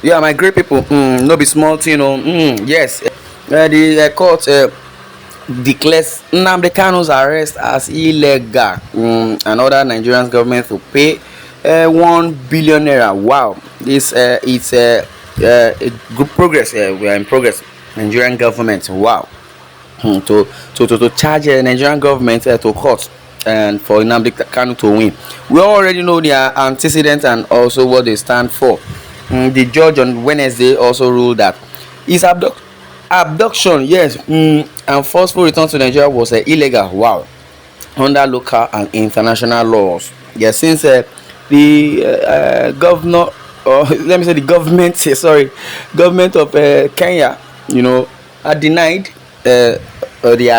Yeah, my great people, no be small thing, yes. The court declares Nnamdi Kanu's arrest as illegal, and other Nigerian government to pay 1 billion naira. Wow, this it's a good progress. We are in progress. Nigerian government, wow. To charge Nigerian government to court and for Nnamdi Kanu to win. We already know their antecedents and also what they stand for. The judge on Wednesday also ruled that his abduction, yes, and forceful return to Nigeria was illegal. Wow, under local and international laws. Yes, since the governor, or let me say the government, sorry, government of Kenya, had denied the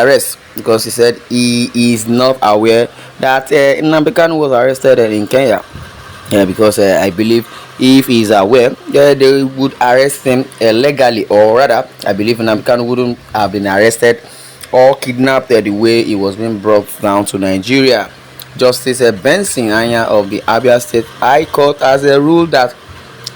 arrest because he said he is not aware that Nnamdi Kanu was arrested in Kenya. Yeah, because I believe if he is aware, they would arrest him legally, or rather, I believe Nnamdi Kanu wouldn't have been arrested or kidnapped the way he was being brought down to Nigeria. Justice Benson Anya of the Abia State High Court has ruled that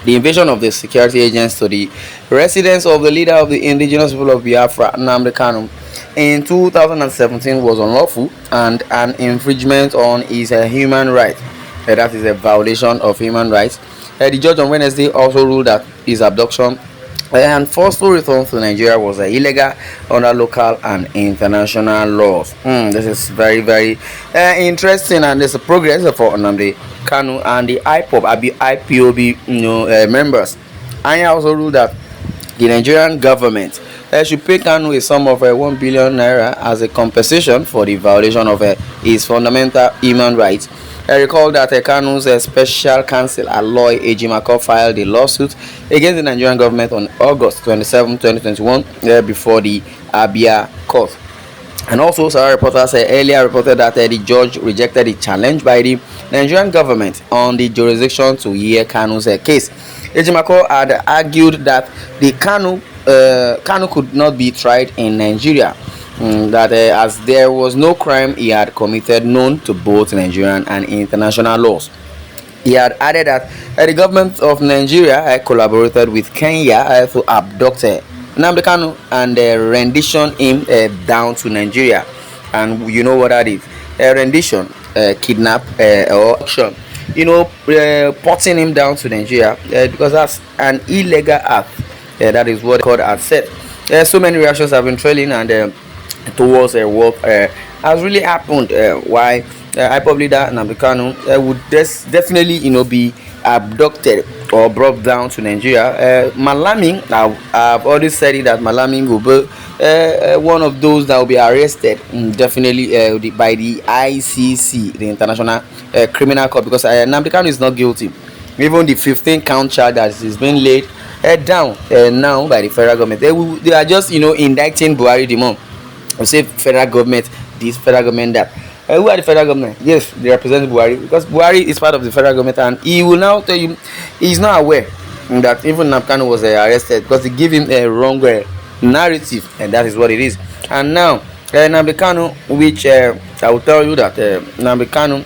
the invasion of the security agents to the residence of the leader of the indigenous people of Biafra, Nnamdi Kanu, in 2017 was unlawful and an infringement on his human rights. That is a violation of human rights. The judge on Wednesday also ruled that his abduction and forceful return to Nigeria was illegal under local and international laws. This is very, very interesting, and there's a progress for Nnamdi Kanu and the IPOB members. And he also ruled that the Nigerian government should pay Kanu a sum of 1 billion naira as a compensation for the violation of his fundamental human rights. I recall that Kanu's special counsel Aloy Ejimako filed a lawsuit against the Nigerian government on August 27, 2021 before the Abia court. And also, Sarah reporters earlier reported that the judge rejected the challenge by the Nigerian government on the jurisdiction to hear Kanu's case. Ejimako had argued that the Kanu could not be tried in Nigeria. That as there was no crime he had committed known to both Nigerian and international laws. He had added that the government of Nigeria collaborated with Kenya to abduct Nnamdi Kanu and rendition him down to Nigeria. And you know what that is? Rendition, kidnap, or auction. Porting him down to Nigeria because that's an illegal act. That is what the court had said. So many reactions have been trailing and towards what has really happened. Why IPOB leader Nnamdi Kanu would definitely be abducted or brought down to Nigeria. Malami, I've already said it, that Malami will be one of those that will be arrested definitely by the ICC, the International Criminal Court, because Nnamdi Kanu is not guilty. Even the 15 count charge that is being laid down now by the federal government, they are just indicting Buhari the more. I say federal government this, federal government that. Who are the federal government? Yes, they represent Buhari, because Buhari is part of the federal government, and he will now tell you he's not aware that even Nnamdi Kanu was arrested because they give him a wrong narrative, and that is what it is. And now Nnamdi Kanu, which I will tell you that Nnamdi Kanu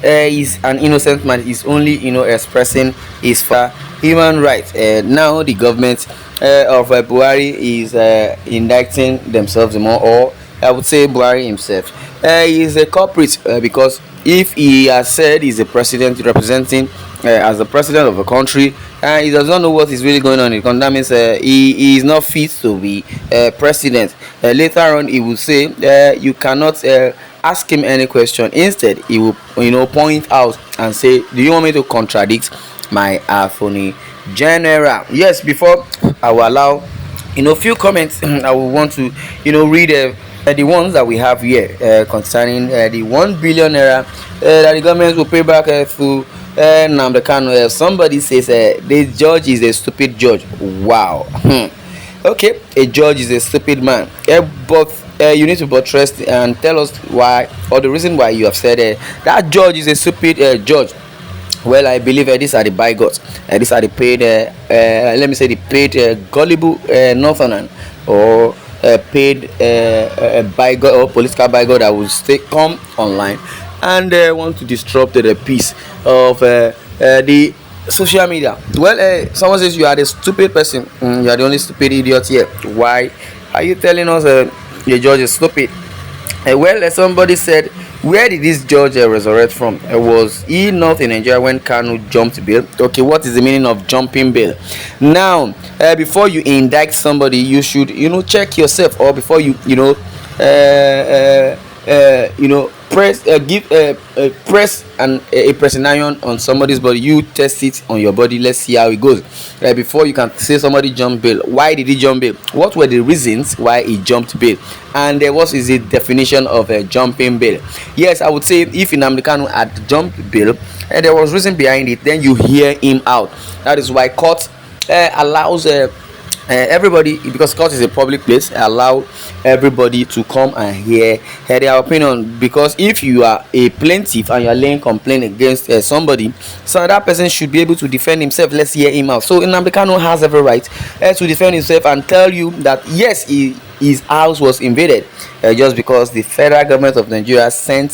is an innocent man, is only expressing his human rights. Now the government of Buhari is indicting themselves more, or I would say Buhari himself is a culprit because if he has said he's a president representing as the president of a country and he does not know what is really going on in the country, that means he is not fit to be president. Later on he will say you cannot ask him any question. Instead he will point out and say, do you want me to contradict my attorney general? Yes, before I will allow few comments I will want to read the ones that we have here concerning the 1 billion naira that the government will pay back to Nnamdi Kanu. Somebody says the judge is a stupid judge. Wow. Okay, a judge is a stupid man. But you need to buttress and tell us why, or the reason why you have said that judge is a stupid judge. Well, I believe these are the bigots. These are the paid, let me say, the paid gullible northern or paid bigot or political bigot that will come online and want to disrupt the peace of the social media. Well, someone says you are the stupid person. You are the only stupid idiot here. Why are you telling us the judge is stupid? Well, somebody said, where did this judge resurrect from? Was he not in Nigeria when Kanu jumped bail? Okay, what is the meaning of jumping bail? Now, before you indict somebody, you should, check yourself, or before press give press a pressing iron on somebody's body, you test it on your body. Let's see how it goes before you can say somebody jumped bail. Why did he jump bail? What were the reasons why he jumped bail? And what is the definition of jumping bail? Yes, I would say if Nnamdi Kanu had jumped bail and there was reason behind it, then you hear him out. That is why court allows everybody, because court is a public place, allow everybody to come and hear their opinion. Because if you are a plaintiff and you are laying complaint against somebody, so that person should be able to defend himself. Let's hear him out. So Nnamdi Kanu has every right to defend himself and tell you that yes, his house was invaded just because the federal government of Nigeria sent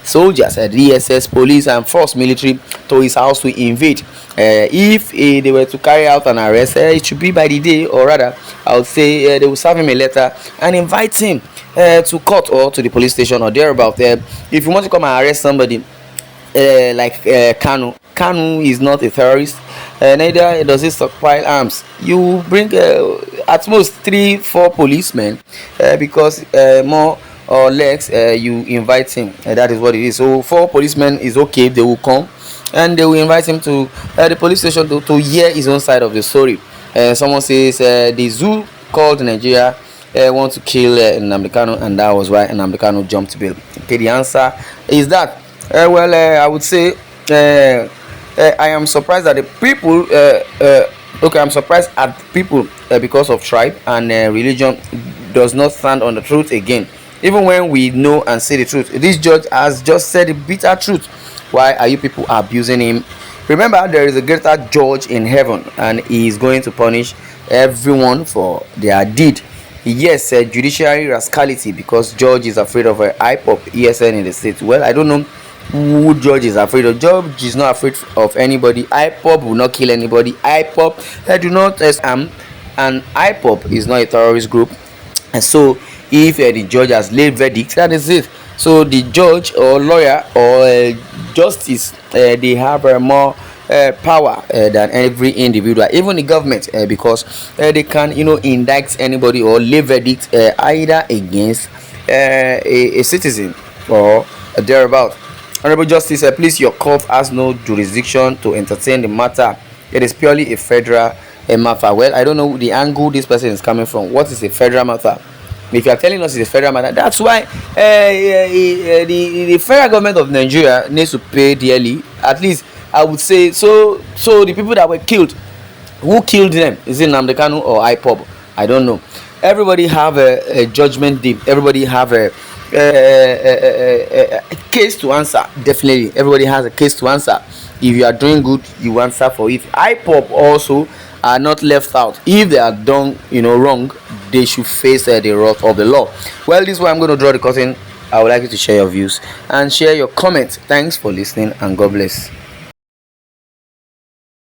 soldiers, DSS, police and force military to his house to invade. If they were to carry out an arrest, it should be by the day, or rather I would say they will serve him a letter and invite him to court or to the police station or thereabout. If you want to come and arrest somebody like Kanu is not a terrorist, neither does he stockpile arms. You bring at most 3-4 policemen because more or less you invite him. That is what it is. So 4 policemen is okay, they will come and they will invite him to the police station to hear his own side of the story. Someone says the zoo called Nigeria want to kill Nnamdi Kanu, and that was why Nnamdi Kanu jumped bail. Okay, the answer is that I would say I am surprised that the people I'm surprised at people because of tribe and religion does not stand on the truth again, even when we know and say the truth. This judge has just said the bitter truth. Why are you people abusing him? Remember, there is a greater judge in heaven, and he is going to punish everyone for their deed. Yes, judiciary rascality, because judge is afraid of IPOP, ESN in the state. Well, I don't know who judge is afraid of. Judge is not afraid of anybody. IPOP will not kill anybody. IPOP do not and IPOP is not a terrorist group. And so if the judge has laid verdict, that is it. So the judge or lawyer or justice, they have more power than every individual, even the government, because they can indict anybody or lay verdict either against a citizen or thereabout. Honorable Justice, please, your court has no jurisdiction to entertain the matter. It is purely a federal matter. Well, I don't know the angle this person is coming from. What is a federal matter? If you are telling us it's a federal matter, that's why the federal government of Nigeria needs to pay dearly. At least I would say so. So the people that were killed, who killed them? Is it Nnamdi Kanu or IPOB? I don't know. Everybody have a judgment day. Everybody have a case to answer. Definitely, everybody has a case to answer. If you are doing good, you answer for it. IPOB also are not left out. If they are done wrong, they should face the wrath of the law. Well, this is why I'm going to draw the curtain. I would like you to share your views and share your comments. Thanks for listening, and God bless.